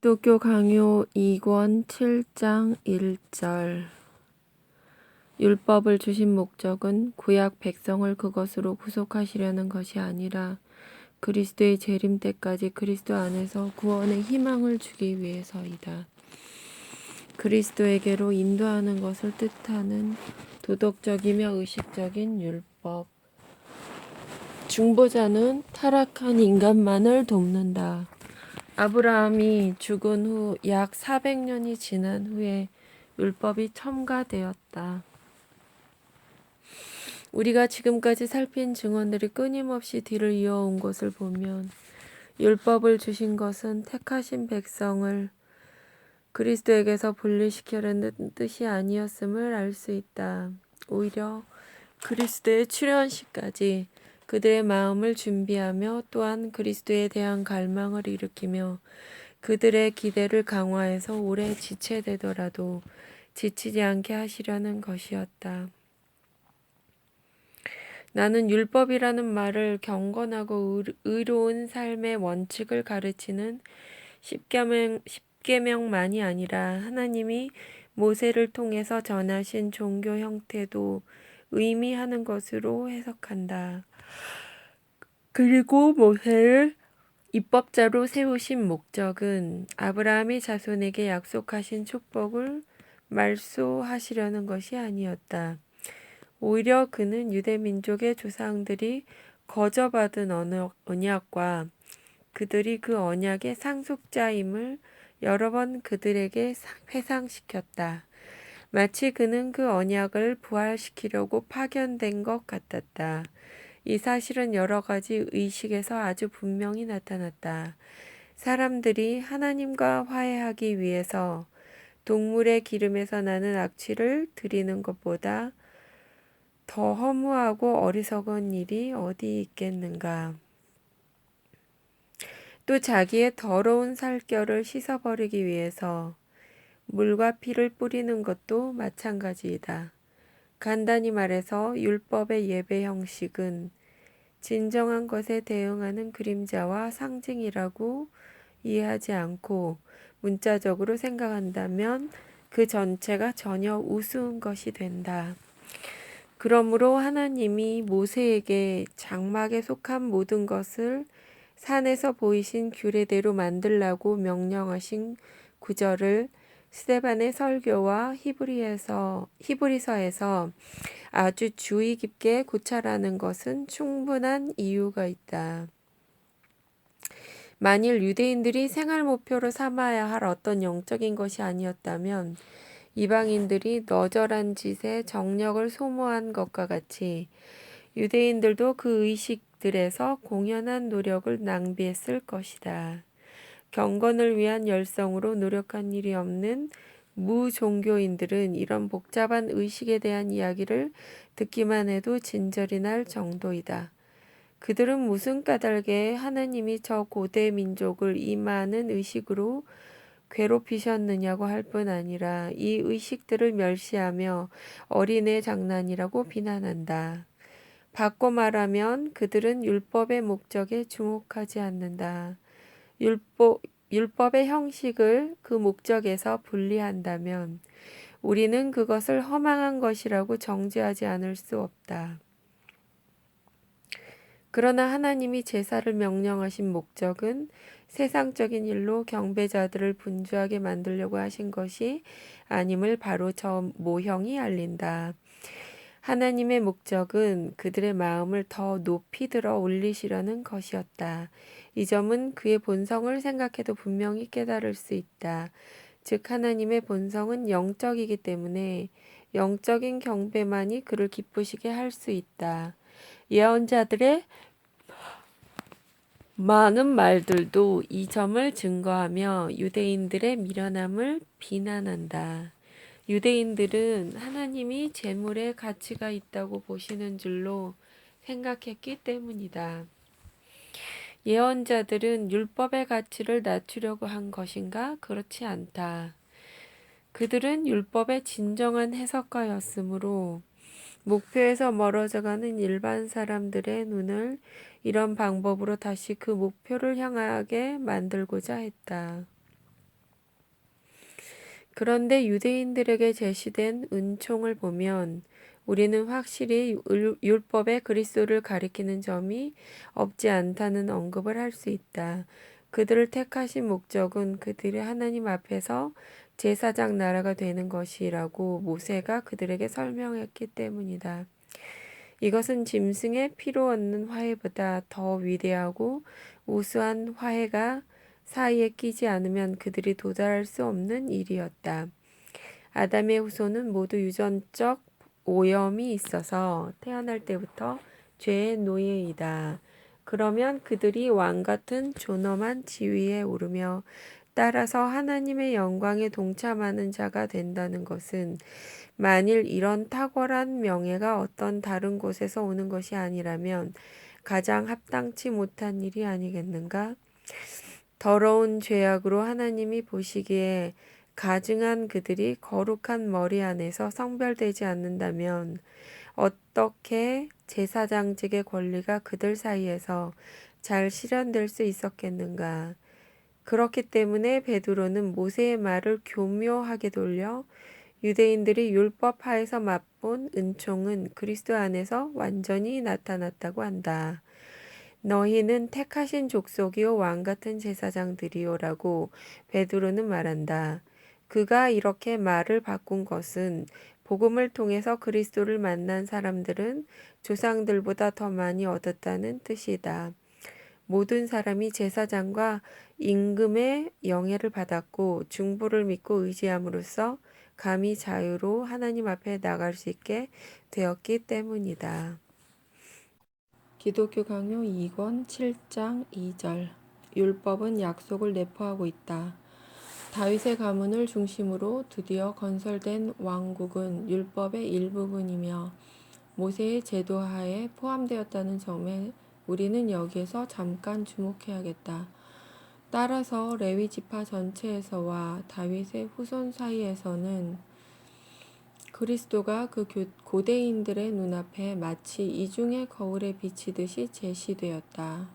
기독교 강요 2권 7장 1절. 율법을 주신 목적은 구약 백성을 그것으로 구속하시려는 것이 아니라 그리스도의 재림 때까지 그리스도 안에서 구원의 희망을 주기 위해서이다. 그리스도에게로 인도하는 것을 뜻하는 도덕적이며 의식적인 율법. 중보자는 타락한 인간만을 돕는다. 아브라함이 죽은 후 약 400년이 지난 후에 율법이 첨가되었다. 우리가 지금까지 살핀 증언들이 끊임없이 뒤를 이어온 것을 보면 율법을 주신 것은 택하신 백성을 그리스도에게서 분리시키려는 뜻이 아니었음을 알 수 있다. 오히려 그리스도의 출현시까지 그들의 마음을 준비하며 또한 그리스도에 대한 갈망을 일으키며 그들의 기대를 강화해서 오래 지체되더라도 지치지 않게 하시려는 것이었다. 나는 율법이라는 말을 경건하고 의로운 삶의 원칙을 가르치는 십계명만이 아니라 하나님이 모세를 통해서 전하신 종교 형태도 의미하는 것으로 해석한다. 그리고 모세를 입법자로 세우신 목적은 아브라함의 자손에게 약속하신 축복을 말소하시려는 것이 아니었다. 오히려 그는 유대민족의 조상들이 거저받은 언약과 그들이 그 언약의 상속자임을 여러 번 그들에게 회상시켰다. 마치 그는 그 언약을 부활시키려고 파견된 것 같았다. 이 사실은 여러 가지 의식에서 아주 분명히 나타났다. 사람들이 하나님과 화해하기 위해서 동물의 기름에서 나는 악취를 드리는 것보다 더 허무하고 어리석은 일이 어디 있겠는가. 또 자기의 더러운 살결을 씻어버리기 위해서 물과 피를 뿌리는 것도 마찬가지이다. 간단히 말해서 율법의 예배 형식은 진정한 것에 대응하는 그림자와 상징이라고 이해하지 않고 문자적으로 생각한다면 그 전체가 전혀 우스운 것이 된다. 그러므로 하나님이 모세에게 장막에 속한 모든 것을 산에서 보이신 규례대로 만들라고 명령하신 구절을 스데반의 설교와 히브리서에서 아주 주의 깊게 고찰하는 것은 충분한 이유가 있다. 만일 유대인들이 생활 목표로 삼아야 할 어떤 영적인 것이 아니었다면 이방인들이 너절한 짓에 정력을 소모한 것과 같이 유대인들도 그 의식들에서 공연한 노력을 낭비했을 것이다. 경건을 위한 열성으로 노력한 일이 없는 무종교인들은 이런 복잡한 의식에 대한 이야기를 듣기만 해도 진절이 날 정도이다. 그들은 무슨 까닭에 하나님이 저 고대 민족을 이 많은 의식으로 괴롭히셨느냐고 할 뿐 아니라 이 의식들을 멸시하며 어린애 장난이라고 비난한다. 바꿔 말하면 그들은 율법의 목적에 주목하지 않는다. 율법의 형식을 그 목적에서 분리한다면 우리는 그것을 허망한 것이라고 정죄하지 않을 수 없다. 그러나 하나님이 제사를 명령하신 목적은 세상적인 일로 경배자들을 분주하게 만들려고 하신 것이 아님을 바로 저 모형이 알린다. 하나님의 목적은 그들의 마음을 더 높이 들어 올리시려는 것이었다. 이 점은 그의 본성을 생각해도 분명히 깨달을 수 있다. 즉 하나님의 본성은 영적이기 때문에 영적인 경배만이 그를 기쁘시게 할 수 있다. 예언자들의 많은 말들도 이 점을 증거하며 유대인들의 미련함을 비난한다. 유대인들은 하나님이 재물에 가치가 있다고 보시는 줄로 생각했기 때문이다. 예언자들은 율법의 가치를 낮추려고 한 것인가? 그렇지 않다. 그들은 율법의 진정한 해석가였으므로 목표에서 멀어져가는 일반 사람들의 눈을 이런 방법으로 다시 그 목표를 향하게 만들고자 했다. 그런데 유대인들에게 제시된 은총을 보면 우리는 확실히 율법에 그리스도를 가리키는 점이 없지 않다는 언급을 할 수 있다. 그들을 택하신 목적은 그들이 하나님 앞에서 제사장 나라가 되는 것이라고 모세가 그들에게 설명했기 때문이다. 이것은 짐승의 피로 얻는 화해보다 더 위대하고 우수한 화해가 사이에 끼지 않으면 그들이 도달할 수 없는 일이었다. 아담의 후손은 모두 유전적 오염이 있어서 태어날 때부터 죄의 노예이다. 그러면 그들이 왕 같은 존엄한 지위에 오르며 따라서 하나님의 영광에 동참하는 자가 된다는 것은 만일 이런 탁월한 명예가 어떤 다른 곳에서 오는 것이 아니라면 가장 합당치 못한 일이 아니겠는가? 더러운 죄악으로 하나님이 보시기에 가증한 그들이 거룩한 머리 안에서 성별되지 않는다면 어떻게 제사장직의 권리가 그들 사이에서 잘 실현될 수 있었겠는가? 그렇기 때문에 베드로는 모세의 말을 교묘하게 돌려 유대인들이 율법 하에서 맛본 은총은 그리스도 안에서 완전히 나타났다고 한다. 너희는 택하신 족속이요 왕 같은 제사장들이요라고 베드로는 말한다. 그가 이렇게 말을 바꾼 것은 복음을 통해서 그리스도를 만난 사람들은 조상들보다 더 많이 얻었다는 뜻이다. 모든 사람이 제사장과 임금의 영예를 받았고 중보를 믿고 의지함으로써 감히 자유로 하나님 앞에 나갈 수 있게 되었기 때문이다. 기독교 강요 2권 7장 2절 율법은 약속을 내포하고 있다. 다윗의 가문을 중심으로 드디어 건설된 왕국은 율법의 일부분이며 모세의 제도 하에 포함되었다는 점에 우리는 여기에서 잠깐 주목해야겠다. 따라서 레위 지파 전체에서와 다윗의 후손 사이에서는 그리스도가 그 고대인들의 눈앞에 마치 이중의 거울에 비치듯이 제시되었다.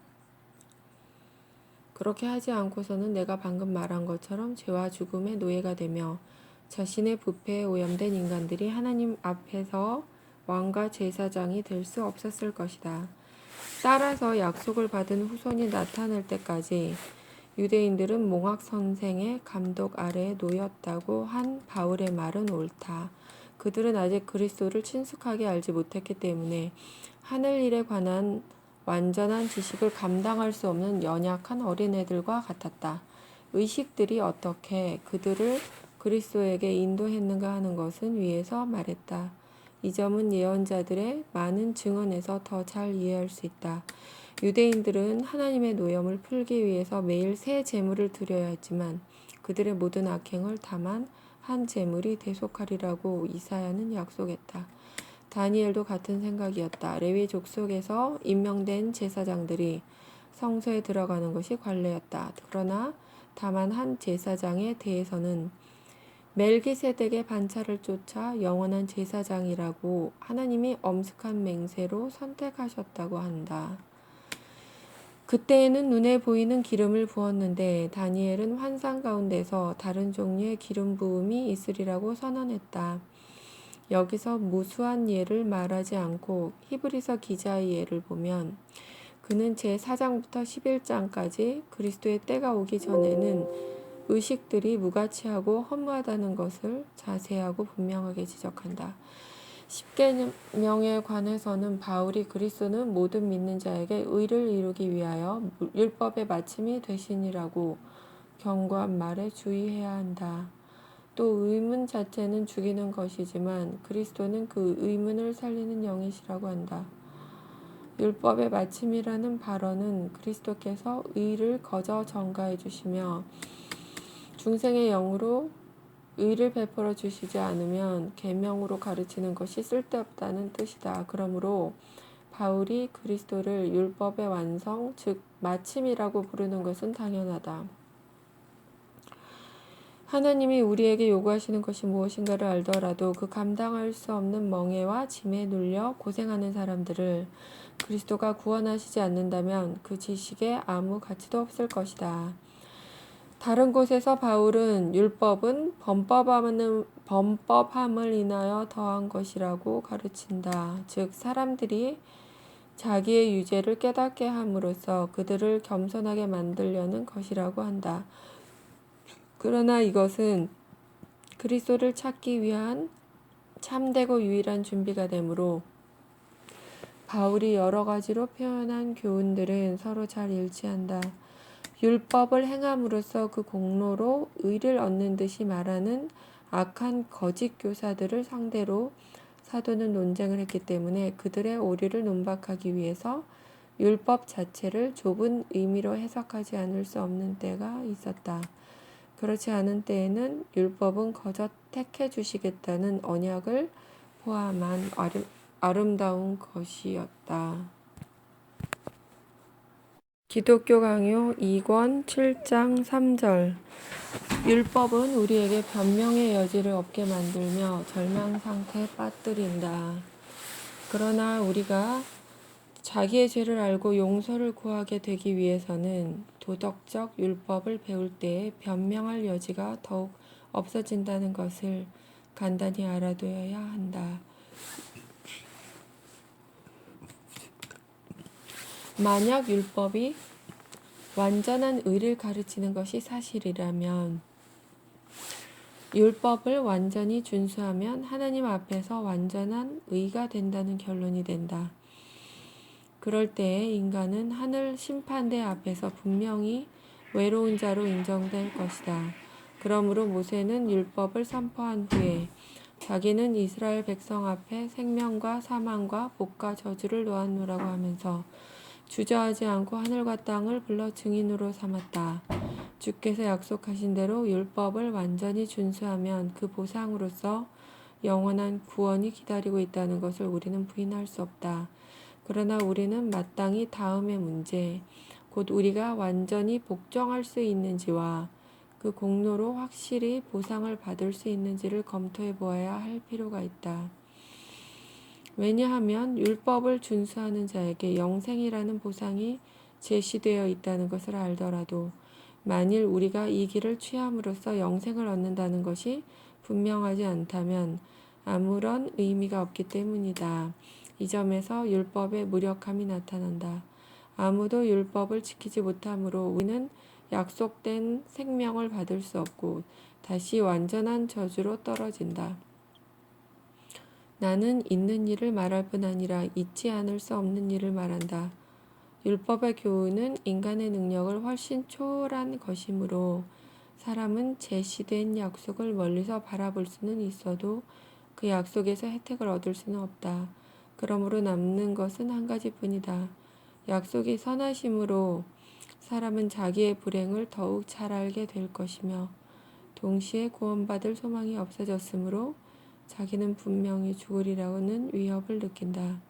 그렇게 하지 않고서는 내가 방금 말한 것처럼 죄와 죽음의 노예가 되며 자신의 부패에 오염된 인간들이 하나님 앞에서 왕과 제사장이 될 수 없었을 것이다. 따라서 약속을 받은 후손이 나타날 때까지 유대인들은 몽학 선생의 감독 아래에 놓였다고 한 바울의 말은 옳다. 그들은 아직 그리스도를 친숙하게 알지 못했기 때문에 하늘 일에 관한 완전한 지식을 감당할 수 없는 연약한 어린애들과 같았다. 의식들이 어떻게 그들을 그리스도에게 인도했는가 하는 것은 위에서 말했다. 이 점은 예언자들의 많은 증언에서 더 잘 이해할 수 있다. 유대인들은 하나님의 노염을 풀기 위해서 매일 새 제물을 드려야 했지만 그들의 모든 악행을 다만 한 제물이 대속하리라고 이사야는 약속했다. 다니엘도 같은 생각이었다. 레위 족속에서 임명된 제사장들이 성소에 들어가는 것이 관례였다. 그러나 다만 한 제사장에 대해서는 멜기세덱의 반차를 쫓아 영원한 제사장이라고 하나님이 엄숙한 맹세로 선택하셨다고 한다. 그때에는 눈에 보이는 기름을 부었는데 다니엘은 환상 가운데서 다른 종류의 기름 부음이 있으리라고 선언했다. 여기서 무수한 예를 말하지 않고 히브리서 기자의 예를 보면 그는 제4장부터 11장까지 그리스도의 때가 오기 전에는 의식들이 무가치하고 허무하다는 것을 자세하고 분명하게 지적한다. 십계명에 관해서는 바울이 그리스도는 모든 믿는 자에게 의를 이루기 위하여 율법의 마침이 되시니라고 경고한 말에 주의해야 한다. 또 의문 자체는 죽이는 것이지만 그리스도는 그 의문을 살리는 영이시라고 한다. 율법의 마침이라는 발언은 그리스도께서 의를 거저 전가해 주시며 중생의 영으로 의를 베풀어 주시지 않으면 계명으로 가르치는 것이 쓸데없다는 뜻이다. 그러므로 바울이 그리스도를 율법의 완성, 즉 마침이라고 부르는 것은 당연하다. 하나님이 우리에게 요구하시는 것이 무엇인가를 알더라도 그 감당할 수 없는 멍에와 짐에 눌려 고생하는 사람들을 그리스도가 구원하시지 않는다면 그 지식에 아무 가치도 없을 것이다. 다른 곳에서 바울은 율법은 범법함을 인하여 더한 것이라고 가르친다. 즉 사람들이 자기의 유죄를 깨닫게 함으로써 그들을 겸손하게 만들려는 것이라고 한다. 그러나 이것은 그리스도를 찾기 위한 참되고 유일한 준비가 되므로 바울이 여러 가지로 표현한 교훈들은 서로 잘 일치한다. 율법을 행함으로써 그 공로로 의를 얻는 듯이 말하는 악한 거짓 교사들을 상대로 사도는 논쟁을 했기 때문에 그들의 오류를 논박하기 위해서 율법 자체를 좁은 의미로 해석하지 않을 수 없는 때가 있었다. 그렇지 않은 때에는 율법은 거저 택해 주시겠다는 언약을 포함한 아름다운 것이었다. 기독교 강요 2권 7장 3절. 율법은 우리에게 변명의 여지를 없게 만들며 절망 상태에 빠뜨린다. 그러나 우리가 자기의 죄를 알고 용서를 구하게 되기 위해서는 도덕적 율법을 배울 때에 변명할 여지가 더욱 없어진다는 것을 간단히 알아둬야 한다. 만약 율법이 완전한 의를 가르치는 것이 사실이라면 율법을 완전히 준수하면 하나님 앞에서 완전한 의가 된다는 결론이 된다. 그럴 때에 인간은 하늘 심판대 앞에서 분명히 외로운 자로 인정될 것이다. 그러므로 모세는 율법을 선포한 후에 자기는 이스라엘 백성 앞에 생명과 사망과 복과 저주를 놓았노라고 하면서 주저하지 않고 하늘과 땅을 불러 증인으로 삼았다. 주께서 약속하신 대로 율법을 완전히 준수하면 그 보상으로서 영원한 구원이 기다리고 있다는 것을 우리는 부인할 수 없다. 그러나 우리는 마땅히 다음의 문제, 곧 우리가 완전히 복종할 수 있는지와 그 공로로 확실히 보상을 받을 수 있는지를 검토해 보아야 할 필요가 있다. 왜냐하면 율법을 준수하는 자에게 영생이라는 보상이 제시되어 있다는 것을 알더라도 만일 우리가 이 길을 취함으로써 영생을 얻는다는 것이 분명하지 않다면 아무런 의미가 없기 때문이다. 이 점에서 율법의 무력함이 나타난다. 아무도 율법을 지키지 못함으로 우리는 약속된 생명을 받을 수 없고 다시 완전한 저주로 떨어진다. 나는 있는 일을 말할 뿐 아니라 있지 않을 수 없는 일을 말한다. 율법의 교훈은 인간의 능력을 훨씬 초월한 것이므로 사람은 제시된 약속을 멀리서 바라볼 수는 있어도 그 약속에서 혜택을 얻을 수는 없다. 그러므로 남는 것은 한 가지뿐이다. 약속이 선하심으로 사람은 자기의 불행을 더욱 잘 알게 될 것이며 동시에 구원받을 소망이 없어졌으므로 자기는 분명히 죽으리라고는 위협을 느낀다.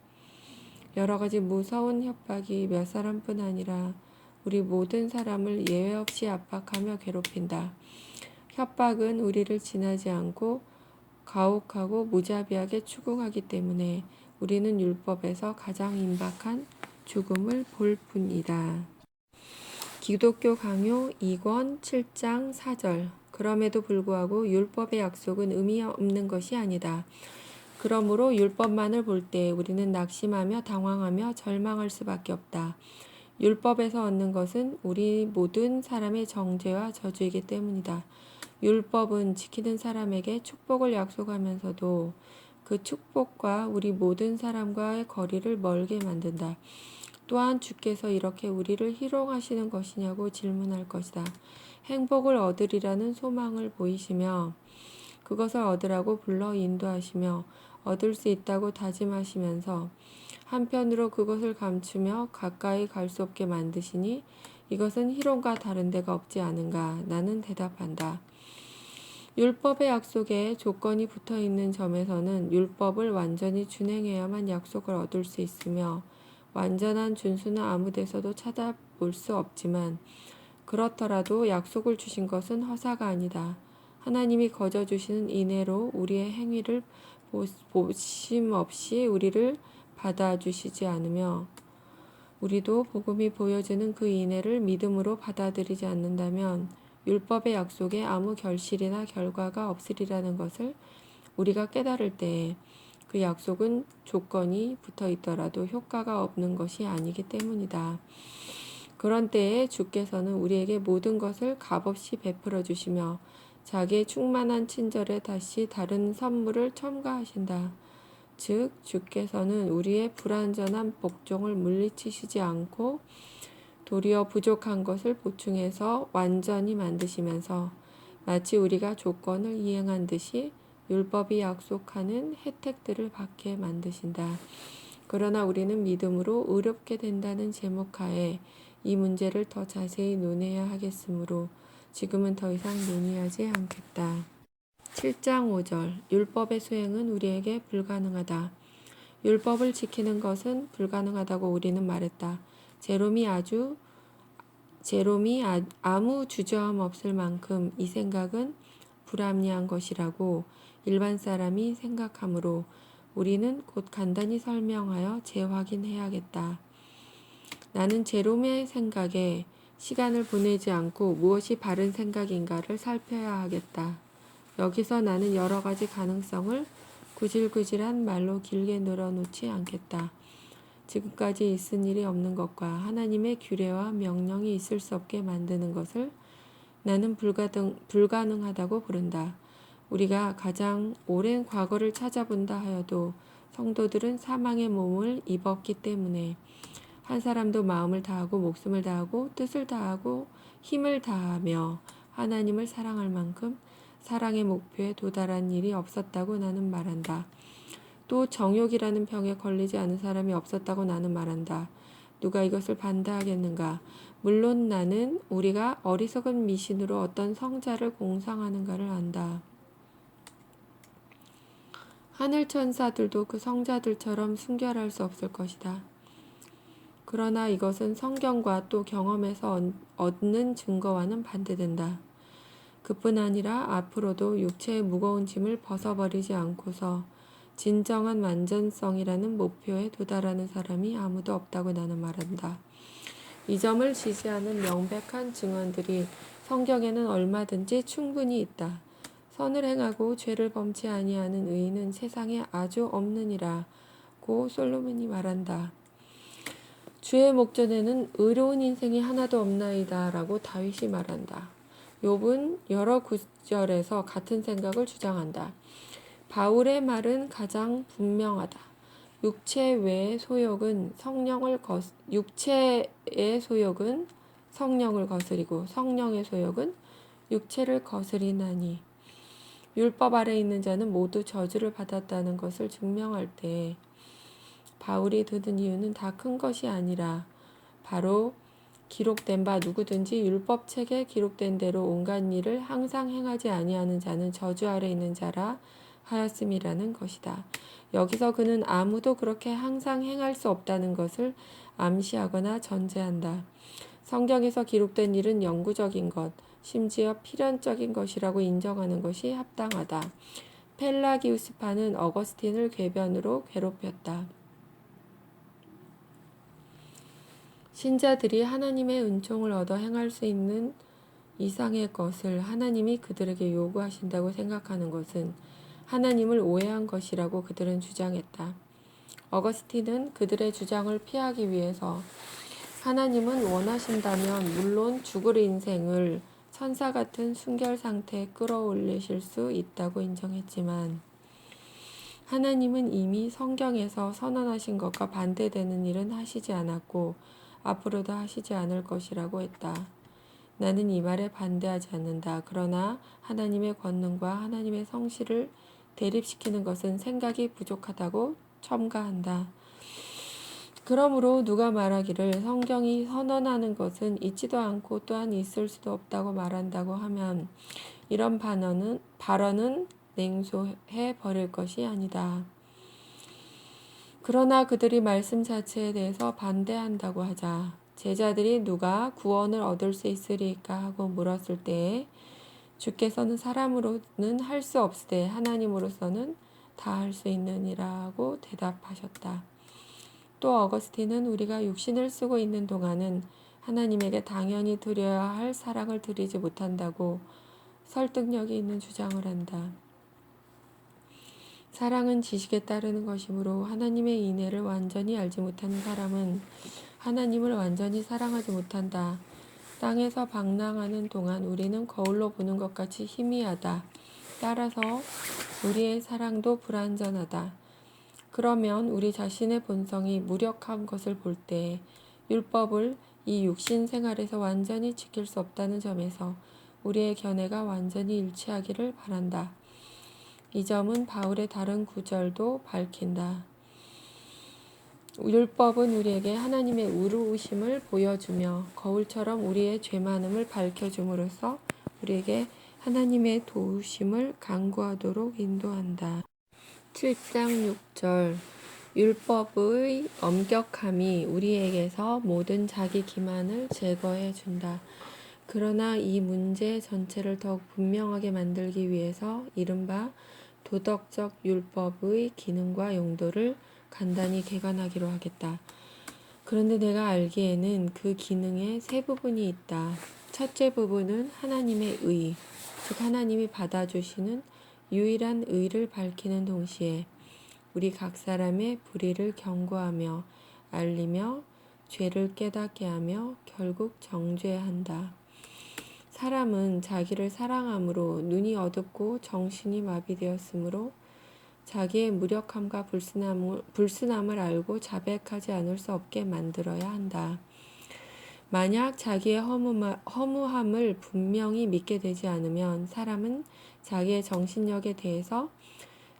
여러 가지 무서운 협박이 몇 사람뿐 아니라 우리 모든 사람을 예외 없이 압박하며 괴롭힌다. 협박은 우리를 지나지 않고 가혹하고 무자비하게 추궁하기 때문에 우리는 율법에서 가장 임박한 죽음을 볼 뿐이다. 기독교 강요 2권 7장 4절. 그럼에도 불구하고 율법의 약속은 의미 없는 것이 아니다. 그러므로 율법만을 볼 때 우리는 낙심하며 당황하며 절망할 수밖에 없다. 율법에서 얻는 것은 우리 모든 사람의 정죄와 저주이기 때문이다. 율법은 지키는 사람에게 축복을 약속하면서도 그 축복과 우리 모든 사람과의 거리를 멀게 만든다. 또한 주께서 이렇게 우리를 희롱하시는 것이냐고 질문할 것이다. 행복을 얻으리라는 소망을 보이시며 그것을 얻으라고 불러 인도하시며 얻을 수 있다고 다짐하시면서 한편으로 그것을 감추며 가까이 갈 수 없게 만드시니 이것은 희롱과 다른 데가 없지 않은가? 나는 대답한다. 율법의 약속에 조건이 붙어 있는 점에서는 율법을 완전히 준행해야만 약속을 얻을 수 있으며 완전한 준수는 아무 데서도 찾아볼 수 없지만 그렇더라도 약속을 주신 것은 허사가 아니다. 하나님이 거저 주시는 인애로 우리의 행위를 보심 없이 우리를 받아주시지 않으며 우리도 복음이 보여주는 그 인애를 믿음으로 받아들이지 않는다면 율법의 약속에 아무 결실이나 결과가 없으리라는 것을 우리가 깨달을 때에 그 약속은 조건이 붙어 있더라도 효과가 없는 것이 아니기 때문이다. 그런 때에 주께서는 우리에게 모든 것을 값없이 베풀어 주시며 자기의 충만한 친절에 다시 다른 선물을 첨가하신다. 즉 주께서는 우리의 불완전한 복종을 물리치시지 않고 도리어 부족한 것을 보충해서 완전히 만드시면서 마치 우리가 조건을 이행한 듯이 율법이 약속하는 혜택들을 받게 만드신다. 그러나 우리는 믿음으로 의롭게 된다는 제목하에 이 문제를 더 자세히 논해야 하겠으므로 지금은 더 이상 논의하지 않겠다. 7장 5절 율법의 수행은 우리에게 불가능하다. 율법을 지키는 것은 불가능하다고 우리는 말했다. 제롬이 아무 주저함 없을 만큼 이 생각은 불합리한 것이라고 일반 사람이 생각하므로 우리는 곧 간단히 설명하여 재확인해야겠다. 나는 제롬의 생각에 시간을 보내지 않고 무엇이 바른 생각인가를 살펴야 하겠다. 여기서 나는 여러 가지 가능성을 구질구질한 말로 길게 늘어놓지 않겠다. 지금까지 있은 일이 없는 것과 하나님의 규례와 명령이 있을 수 없게 만드는 것을 나는 불가능하다고 부른다. 우리가 가장 오랜 과거를 찾아본다 하여도 성도들은 사망의 몸을 입었기 때문에 한 사람도 마음을 다하고 목숨을 다하고 뜻을 다하고 힘을 다하며 하나님을 사랑할 만큼 사랑의 목표에 도달한 일이 없었다고 나는 말한다. 또 정욕이라는 병에 걸리지 않은 사람이 없었다고 나는 말한다. 누가 이것을 반대하겠는가? 물론 나는 우리가 어리석은 미신으로 어떤 성자를 공상하는가를 안다. 하늘 천사들도 그 성자들처럼 순결할 수 없을 것이다. 그러나 이것은 성경과 또 경험에서 얻는 증거와는 반대된다. 그뿐 아니라 앞으로도 육체의 무거운 짐을 벗어버리지 않고서 진정한 완전성이라는 목표에 도달하는 사람이 아무도 없다고 나는 말한다. 이 점을 지지하는 명백한 증언들이 성경에는 얼마든지 충분히 있다. 선을 행하고 죄를 범치 아니하는 의인은 세상에 아주 없느니라고 솔로몬이 말한다. 주의 목전에는 의로운 인생이 하나도 없나이다 라고 다윗이 말한다. 욥은 여러 구절에서 같은 생각을 주장한다. 바울의 말은 가장 분명하다. 육체의 소욕은 성령을 거스리고 성령의 소욕은 육체를 거스리나니 율법 아래 있는 자는 모두 저주를 받았다는 것을 증명할 때 바울이 드는 이유는 다 큰 것이 아니라 바로 기록된 바 누구든지 율법책에 기록된 대로 온갖 일을 항상 행하지 아니하는 자는 저주 아래 있는 자라 하였음이라는 것이다. 여기서 그는 아무도 그렇게 항상 행할 수 없다는 것을 암시하거나 전제한다. 성경에서 기록된 일은 영구적인 것, 심지어 필연적인 것이라고 인정하는 것이 합당하다. 펠라기우스파는 어거스틴을 궤변으로 괴롭혔다. 신자들이 하나님의 은총을 얻어 행할 수 있는 이상의 것을 하나님이 그들에게 요구하신다고 생각하는 것은 하나님을 오해한 것이라고 그들은 주장했다. 어거스틴은 그들의 주장을 피하기 위해서 하나님은 원하신다면 물론 죽을 인생을 천사 같은 순결 상태에 끌어올리실 수 있다고 인정했지만 하나님은 이미 성경에서 선언하신 것과 반대되는 일은 하시지 않았고 앞으로도 하시지 않을 것이라고 했다. 나는 이 말에 반대하지 않는다. 그러나 하나님의 권능과 하나님의 성실을 대립시키는 것은 생각이 부족하다고 첨가한다. 그러므로 누가 말하기를 성경이 선언하는 것은 있지도 않고 또한 있을 수도 없다고 말한다고 하면 이런 발언은 냉소해 버릴 것이 아니다. 그러나 그들이 말씀 자체에 대해서 반대한다고 하자 제자들이 누가 구원을 얻을 수 있으리까 하고 물었을 때에 주께서는 사람으로는 할 수 없으되 하나님으로서는 다 할 수 있느니라고 대답하셨다. 또 어거스틴은 우리가 육신을 쓰고 있는 동안은 하나님에게 당연히 드려야 할 사랑을 드리지 못한다고 설득력이 있는 주장을 한다. 사랑은 지식에 따르는 것이므로 하나님의 인애를 완전히 알지 못하는 사람은 하나님을 완전히 사랑하지 못한다. 땅에서 방랑하는 동안 우리는 거울로 보는 것 같이 희미하다. 따라서 우리의 사랑도 불완전하다. 그러면 우리 자신의 본성이 무력한 것을 볼 때 율법을 이 육신 생활에서 완전히 지킬 수 없다는 점에서 우리의 견해가 완전히 일치하기를 바란다. 이 점은 바울의 다른 구절도 밝힌다. 율법은 우리에게 하나님의 의로우심을 보여주며 거울처럼 우리의 죄 많음을 밝혀줌으로써 우리에게 하나님의 도우심을 간구하도록 인도한다. 7장 6절 율법의 엄격함이 우리에게서 모든 자기 기만을 제거해 준다. 그러나 이 문제 전체를 더욱 분명하게 만들기 위해서 이른바 도덕적 율법의 기능과 용도를 간단히 개관하기로 하겠다. 그런데 내가 알기에는 그 기능에 세 부분이 있다. 첫째 부분은 하나님의 의, 즉 하나님이 받아주시는 유일한 의를 밝히는 동시에 우리 각 사람의 불의를 경고하며 알리며 죄를 깨닫게 하며 결국 정죄한다. 사람은 자기를 사랑함으로 눈이 어둡고 정신이 마비되었으므로 자기의 무력함과 불순함을 알고 자백하지 않을 수 없게 만들어야 한다. 만약 자기의 허무함을 분명히 믿게 되지 않으면 사람은 자기의 정신력에 대해서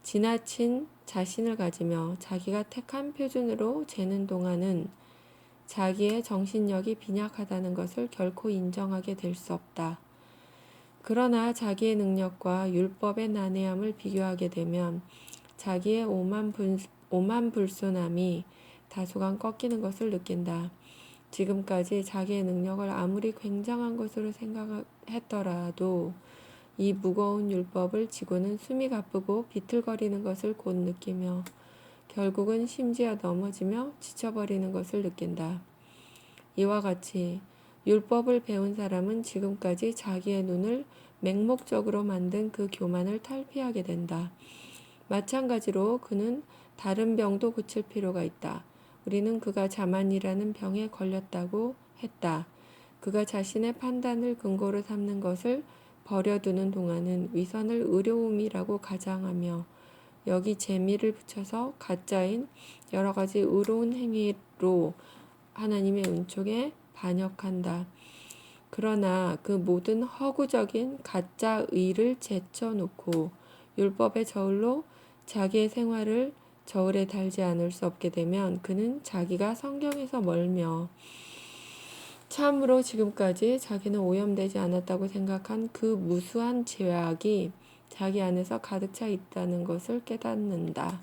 지나친 자신을 가지며 자기가 택한 표준으로 재는 동안은 자기의 정신력이 빈약하다는 것을 결코 인정하게 될 수 없다. 그러나 자기의 능력과 율법의 난해함을 비교하게 되면 자기의 오만불손함이 다소간 꺾이는 것을 느낀다. 지금까지 자기의 능력을 아무리 굉장한 것으로 생각했더라도 이 무거운 율법을 지고는 숨이 가쁘고 비틀거리는 것을 곧 느끼며 결국은 심지어 넘어지며 지쳐버리는 것을 느낀다. 이와 같이 율법을 배운 사람은 지금까지 자기의 눈을 맹목적으로 만든 그 교만을 탈피하게 된다. 마찬가지로 그는 다른 병도 고칠 필요가 있다. 우리는 그가 자만이라는 병에 걸렸다고 했다. 그가 자신의 판단을 근거로 삼는 것을 버려두는 동안은 위선을 의로움이라고 가장하며 여기 재미를 붙여서 가짜인 여러 가지 의로운 행위로 하나님의 은총에 반역한다. 그러나 그 모든 허구적인 가짜 의를 제쳐놓고 율법의 저울로 자기의 생활을 저울에 달지 않을 수 없게 되면 그는 자기가 성경에서 멀며 참으로 지금까지 자기는 오염되지 않았다고 생각한 그 무수한 죄악이 자기 안에서 가득 차 있다는 것을 깨닫는다.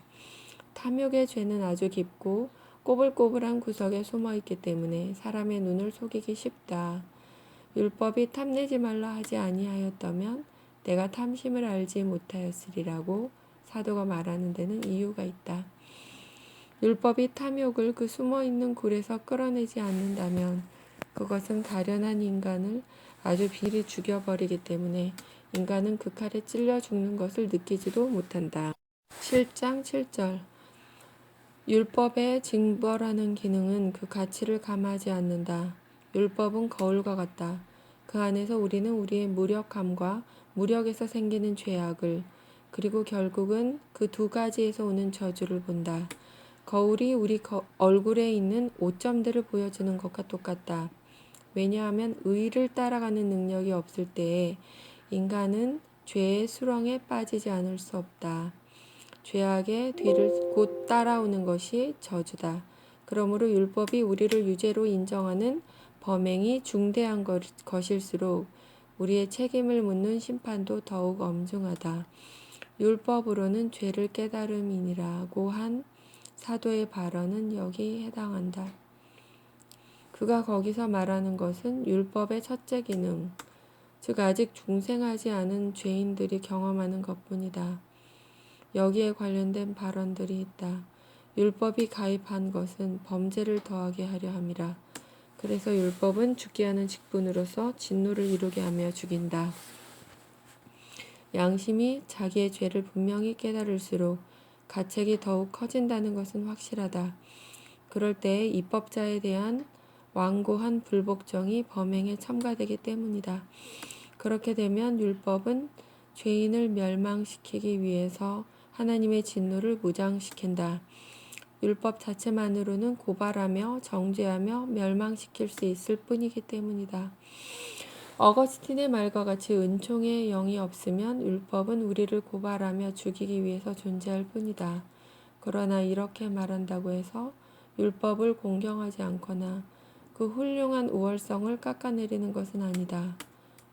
탐욕의 죄는 아주 깊고 꼬불꼬불한 구석에 숨어 있기 때문에 사람의 눈을 속이기 쉽다. 율법이 탐내지 말라 하지 아니하였다면 내가 탐심을 알지 못하였으리라고 사도가 말하는 데는 이유가 있다. 율법이 탐욕을 그 숨어있는 굴에서 끌어내지 않는다면 그것은 가련한 인간을 아주 비리 죽여버리기 때문에 인간은 그 칼에 찔려 죽는 것을 느끼지도 못한다. 7장 7절 율법의 징벌하는 기능은 그 가치를 감하지 않는다. 율법은 거울과 같다. 그 안에서 우리는 우리의 무력함과 무력에서 생기는 죄악을 그리고 결국은 그 두 가지에서 오는 저주를 본다. 거울이 우리 얼굴에 있는 오점들을 보여주는 것과 똑같다. 왜냐하면 의를 따라가는 능력이 없을 때에 인간은 죄의 수렁에 빠지지 않을 수 없다. 죄악의 뒤를 곧 따라오는 것이 저주다. 그러므로 율법이 우리를 유죄로 인정하는 범행이 중대한 것일수록 우리의 책임을 묻는 심판도 더욱 엄중하다. 율법으로는 죄를 깨달음이니라고 한 사도의 발언은 여기 해당한다. 그가 거기서 말하는 것은 율법의 첫째 기능, 즉 아직 중생하지 않은 죄인들이 경험하는 것뿐이다. 여기에 관련된 발언들이 있다. 율법이 가입한 것은 범죄를 더하게 하려 함이라. 그래서 율법은 죽게 하는 직분으로서 진노를 이루게 하며 죽인다. 양심이 자기의 죄를 분명히 깨달을수록 가책이 더욱 커진다는 것은 확실하다. 그럴 때 입법자에 대한 완고한 불복종이 범행에 첨가되기 때문이다. 그렇게 되면 율법은 죄인을 멸망시키기 위해서 하나님의 진노를 무장시킨다. 율법 자체만으로는 고발하며 정죄하며 멸망시킬 수 있을 뿐이기 때문이다. 어거스틴의 말과 같이 은총의 영이 없으면 율법은 우리를 고발하며 죽이기 위해서 존재할 뿐이다. 그러나 이렇게 말한다고 해서 율법을 공경하지 않거나 그 훌륭한 우월성을 깎아내리는 것은 아니다.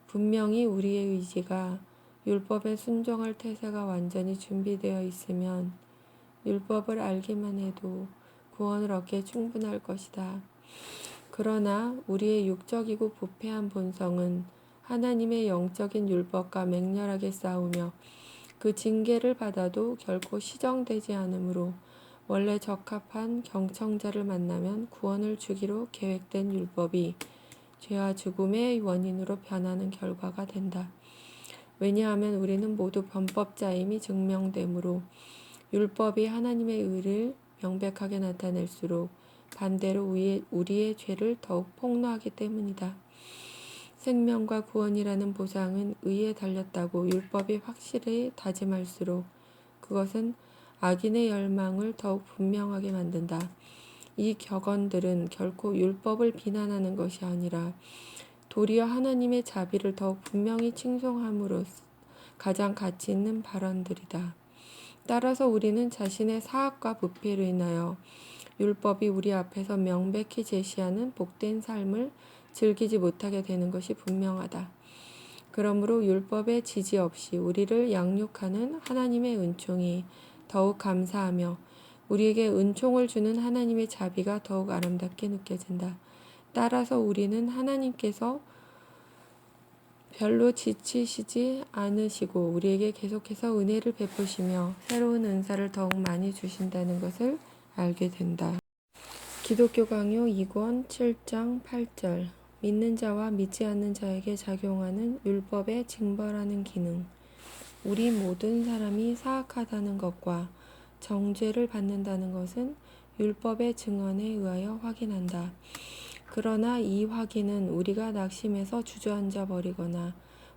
분명히 우리의 의지가 율법에 순종할 태세가 완전히 준비되어 있으면 율법을 알기만 해도 구원을 얻기에 충분할 것이다. 그러나 우리의 육적이고 부패한 본성은 하나님의 영적인 율법과 맹렬하게 싸우며 그 징계를 받아도 결코 시정되지 않으므로 원래 적합한 경청자를 만나면 구원을 주기로 계획된 율법이 죄와 죽음의 원인으로 변하는 결과가 된다. 왜냐하면 우리는 모두 범법자임이 증명되므로 율법이 하나님의 의를 명백하게 나타낼수록 반대로 우리의 죄를 더욱 폭로하기 때문이다. 생명과 구원이라는 보상은 의에 달렸다고 율법이 확실히 다짐할수록 그것은 악인의 열망을 더욱 분명하게 만든다. 이 격언들은 결코 율법을 비난하는 것이 아니라 도리어 하나님의 자비를 더욱 분명히 칭송함으로 가장 가치 있는 발언들이다. 따라서 우리는 자신의 사악과 부패로 인하여 율법이 우리 앞에서 명백히 제시하는 복된 삶을 즐기지 못하게 되는 것이 분명하다. 그러므로 율법의 지지 없이 우리를 양육하는 하나님의 은총이 더욱 감사하며 우리에게 은총을 주는 하나님의 자비가 더욱 아름답게 느껴진다. 따라서 우리는 하나님께서 별로 지치시지 않으시고 우리에게 계속해서 은혜를 베푸시며 새로운 은사를 더욱 많이 주신다는 것을 알게 된다. 기독교 강요 2권 7장 8절 믿는 자와 믿지 않는 자에게 작용하는 율법의 징벌하는 기능. 우리 모든 사람이 사악하다는 것과 정죄를 받는다는 것은 율법의 증언에 의하여 확인한다. 그러나 이 확인은 우리가 낙심해서 주저앉아 버리거나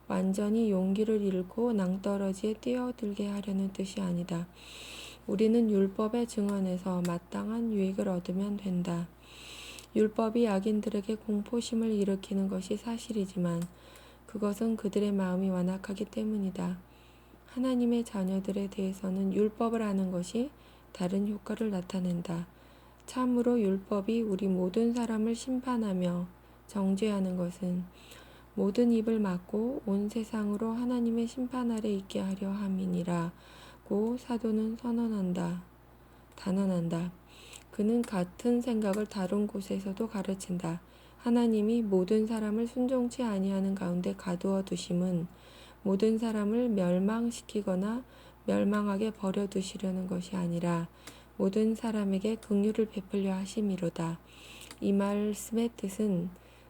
완전히 용기를 잃고 낭떠러지에 뛰어들게 하려는 뜻이 아니다. 우리는 율법의 증언에서 마땅한 유익을 얻으면 된다. 율법이 악인들에게 공포심을 일으키는 것이 사실이지만 그것은 그들의 마음이 완악하기 때문이다. 하나님의 자녀들에 대해서는 율법을 아는 것이 다른 효과를 나타낸다. 참으로 율법이 우리 모든 사람을 심판하며 정죄하는 것은 모든 입을 막고 온 세상으로 하나님의 심판 아래 있게 하려 함이니라고 사도는 단언한다. 그는 같은 생각을 다른 곳에서도 가르친다. 하나님이 모든 사람을 순종치 아니하는 가운데 가두어 두심은 모든 사람을 멸망시키거나 멸망하게 버려두시려는 것이 아니라 모든 사람에게 긍휼을 베풀려 하심이로다. 이 말씀의 뜻은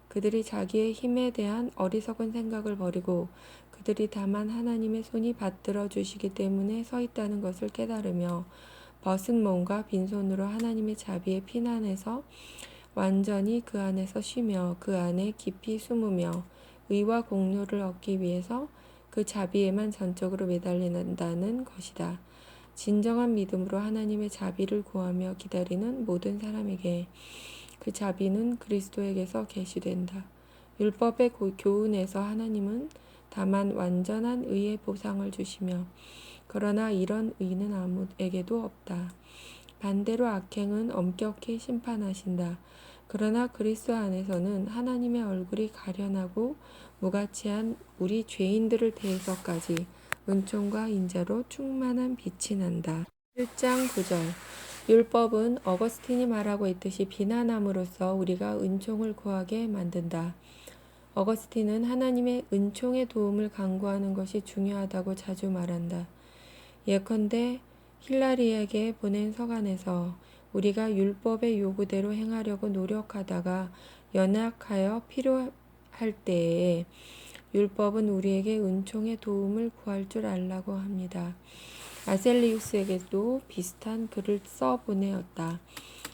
그들이 자기의 힘에 대한 어리석은 생각을 버리고 그들이 다만 하나님의 손이 받들어 주시기 때문에 서 있다는 것을 깨달으며 벗은 몸과 빈손으로 하나님의 자비에 피난해서 완전히 그 안에서 쉬며 그 안에 깊이 숨으며 의와 공로를 얻기 위해서 그 자비에만 전적으로 매달린다는 것이다. 진정한 믿음으로 하나님의 자비를 구하며 기다리는 모든 사람에게 그 자비는 그리스도에게서 계시된다. 율법의 교훈에서 하나님은 다만 완전한 의의 보상을 주시며 그러나 이런 의는 아무에게도 없다. 반대로 악행은 엄격히 심판하신다. 그러나 그리스도 안에서는 하나님의 얼굴이 가련하고 무가치한 우리 죄인들을 대해서까지 은총과 인자로 충만한 빛이 난다. 1장 9절 율법은 어거스틴이 말하고 있듯이 비난함으로써 우리가 은총을 구하게 만든다. 어거스틴은 하나님의 은총의 도움을 간구하는 것이 중요하다고 자주 말한다. 예컨대 힐라리에게 보낸 서간에서 우리가 율법의 요구대로 행하려고 노력하다가 연약하여 필요할 때에 율법은 우리에게 은총의 도움을 구할 줄 알라고 합니다. 아셀리우스에게도 비슷한 글을 써 보내었다.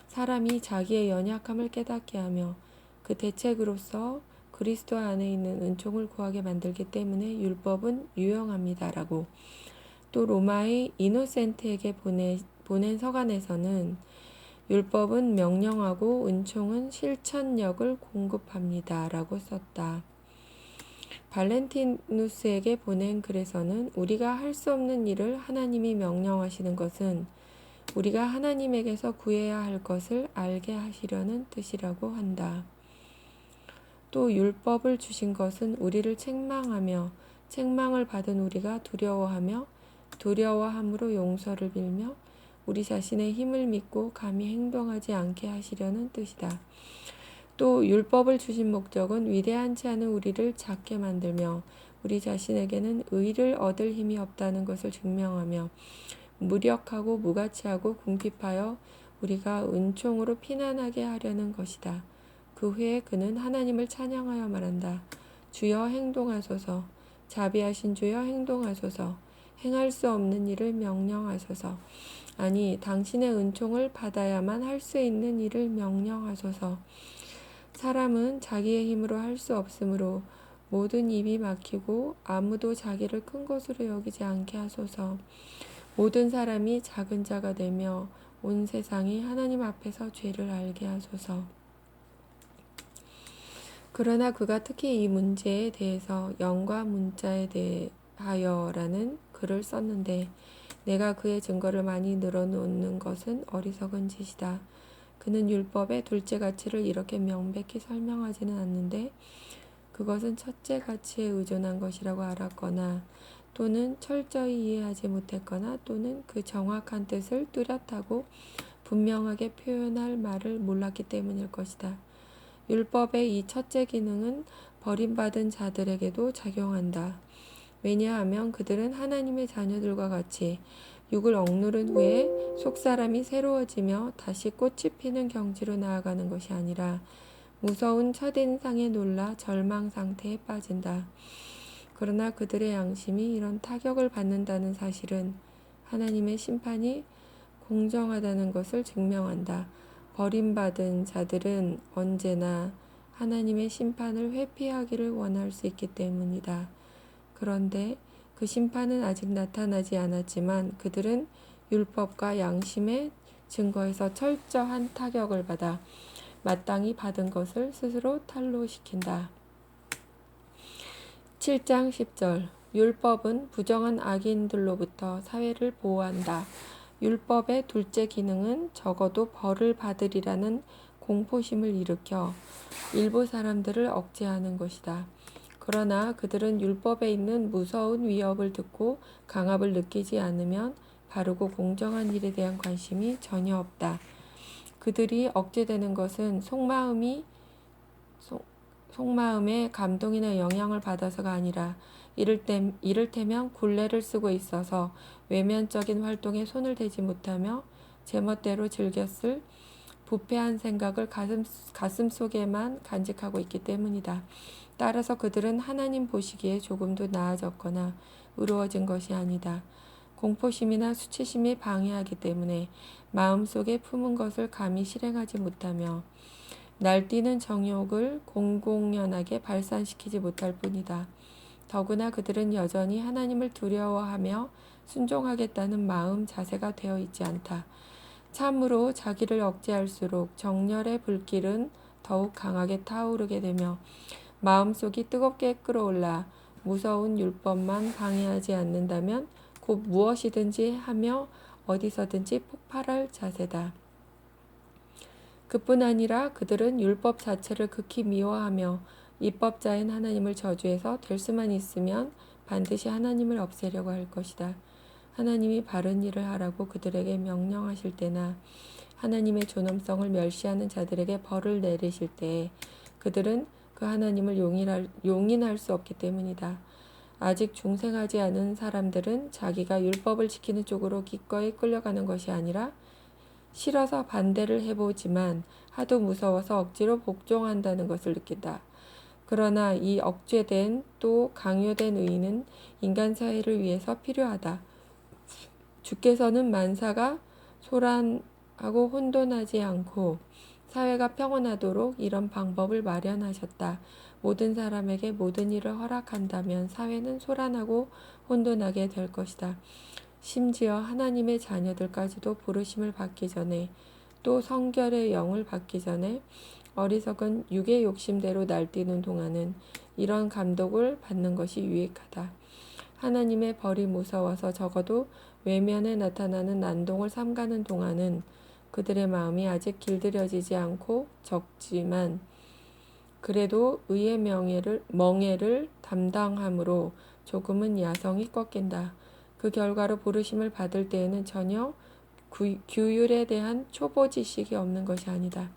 사람이 자기의 연약함을 깨닫게 하며 그 대책으로서 그리스도 안에 있는 은총을 구하게 만들기 때문에 율법은 유용합니다라고. 또 로마의 이노센트에게 보낸 서간에서는 율법은 명령하고 은총은 실천력을 공급합니다라고 썼다. 발렌티누스에게 보낸 글에서는 우리가 할 수 없는 일을 하나님이 명령하시는 것은 우리가 하나님에게서 구해야 할 것을 알게 하시려는 뜻이라고 한다. 또 율법을 주신 것은 우리를 책망하며 책망을 받은 우리가 두려워하며 두려워함으로 용서를 빌며 우리 자신의 힘을 믿고 감히 행동하지 않게 하시려는 뜻이다. 또 율법을 주신 목적은 위대하지 않은 우리를 작게 만들며 우리 자신에게는 의를 얻을 힘이 없다는 것을 증명하며 무력하고 무가치하고 궁핍하여 우리가 은총으로 피난하게 하려는 것이다. 그 후에 그는 하나님을 찬양하여 말한다. 주여 행동하소서. 자비하신 주여 행동하소서. 행할 수 없는 일을 명령하소서. 아니 당신의 은총을 받아야만 할 수 있는 일을 명령하소서. 사람은 자기의 힘으로 할 수 없으므로 모든 입이 막히고 아무도 자기를 큰 것으로 여기지 않게 하소서. 모든 사람이 작은 자가 되며 온 세상이 하나님 앞에서 죄를 알게 하소서. 그러나 그가 특히 이 문제에 대해서 영과 문자에 대하여라는 글을 썼는데 내가 그의 증거를 많이 늘어놓는 것은 어리석은 짓이다. 그는 율법의 둘째 가치를 이렇게 명백히 설명하지는 않는데 그것은 첫째 가치에 의존한 것이라고 알았거나 또는 철저히 이해하지 못했거나 또는 그 정확한 뜻을 뚜렷하고 분명하게 표현할 말을 몰랐기 때문일 것이다. 율법의 이 첫째 기능은 버림받은 자들에게도 작용한다. 왜냐하면 그들은 하나님의 자녀들과 같이 육을 억누른 후에 속사람이 새로워지며 다시 꽃이 피는 경지로 나아가는 것이 아니라 무서운 첫인상에 놀라 절망 상태에 빠진다. 그러나 그들의 양심이 이런 타격을 받는다는 사실은 하나님의 심판이 공정하다는 것을 증명한다. 버림받은 자들은 언제나 하나님의 심판을 회피하기를 원할 수 있기 때문이다. 그런데 그 심판은 아직 나타나지 않았지만 그들은 율법과 양심의 증거에서 철저한 타격을 받아 마땅히 받은 것을 스스로 탄로시킨다. 7장 10절 율법은 부정한 악인들로부터 사회를 보호한다. 율법의 둘째 기능은 적어도 벌을 받으리라는 공포심을 일으켜 일부 사람들을 억제하는 것이다. 그러나 그들은 율법에 있는 무서운 위협을 듣고 강압을 느끼지 않으면 바르고 공정한 일에 대한 관심이 전혀 없다. 그들이 억제되는 것은 속마음의 감동이나 영향을 받아서가 아니라 이를테면 굴레를 쓰고 있어서 외면적인 활동에 손을 대지 못하며 제멋대로 즐겼을 부패한 생각을 가슴속에만 간직하고 있기 때문이다. 따라서 그들은 하나님 보시기에 조금도 나아졌거나 의로워진 것이 아니다. 공포심이나 수치심이 방해하기 때문에 마음속에 품은 것을 감히 실행하지 못하며 날뛰는 정욕을 공공연하게 발산시키지 못할 뿐이다. 더구나 그들은 여전히 하나님을 두려워하며 순종하겠다는 마음 자세가 되어 있지 않다. 참으로 자기를 억제할수록 정열의 불길은 더욱 강하게 타오르게 되며 마음속이 뜨겁게 끓어올라 무서운 율법만 방해하지 않는다면 곧 무엇이든지 하며 어디서든지 폭발할 자세다. 그뿐 아니라 그들은 율법 자체를 극히 미워하며 입법자인 하나님을 저주해서 될 수만 있으면 반드시 하나님을 없애려고 할 것이다. 하나님이 바른 일을 하라고 그들에게 명령하실 때나 하나님의 존엄성을 멸시하는 자들에게 벌을 내리실 때에 그들은 그 하나님을 용인할 수 없기 때문이다. 아직 중생하지 않은 사람들은 자기가 율법을 지키는 쪽으로 기꺼이 끌려가는 것이 아니라 싫어서 반대를 해보지만 하도 무서워서 억지로 복종한다는 것을 느낀다. 그러나 이 억제된 또 강요된 의는 인간 사회를 위해서 필요하다. 주께서는 만사가 소란하고 혼돈하지 않고 사회가 평온하도록 이런 방법을 마련하셨다. 모든 사람에게 모든 일을 허락한다면 사회는 소란하고 혼돈하게 될 것이다. 심지어 하나님의 자녀들까지도 부르심을 받기 전에 또 성결의 영을 받기 전에 어리석은 육의 욕심대로 날뛰는 동안은 이런 감독을 받는 것이 유익하다. 하나님의 벌이 무서워서 적어도 외면에 나타나는 난동을 삼가는 동안은 그들의 마음이 아직 길들여지지 않고 적지만 그래도 의의 멍에를 담당함으로 조금은 야성이 꺾인다. 그 결과로 부르심을 받을 때에는 전혀 규율에 대한 초보 지식이 없는 것이 아니다.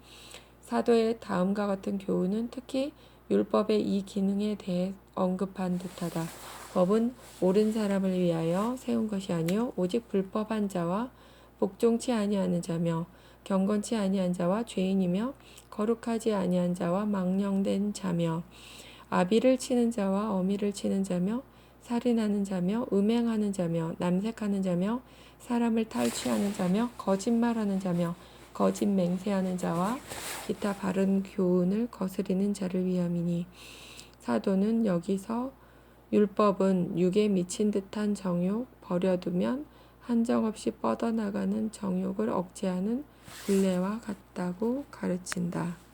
사도의 다음과 같은 교훈은 특히 율법의 이 기능에 대해 언급한 듯하다. 법은 옳은 사람을 위하여 세운 것이 아니요 오직 불법한 자와 복종치 아니하는 자며 경건치 아니한 자와 죄인이며 거룩하지 아니한 자와 망령된 자며 아비를 치는 자와 어미를 치는 자며 살인하는 자며 음행하는 자며 남색하는 자며 사람을 탈취하는 자며 거짓말하는 자며 거짓 맹세하는 자와 기타 바른 교훈을 거스리는 자를 위함이니 사도는 여기서 율법은 육에 미친 듯한 정욕 버려두면 한정없이 뻗어나가는 정욕을 억제하는 굴레와 같다고 가르친다.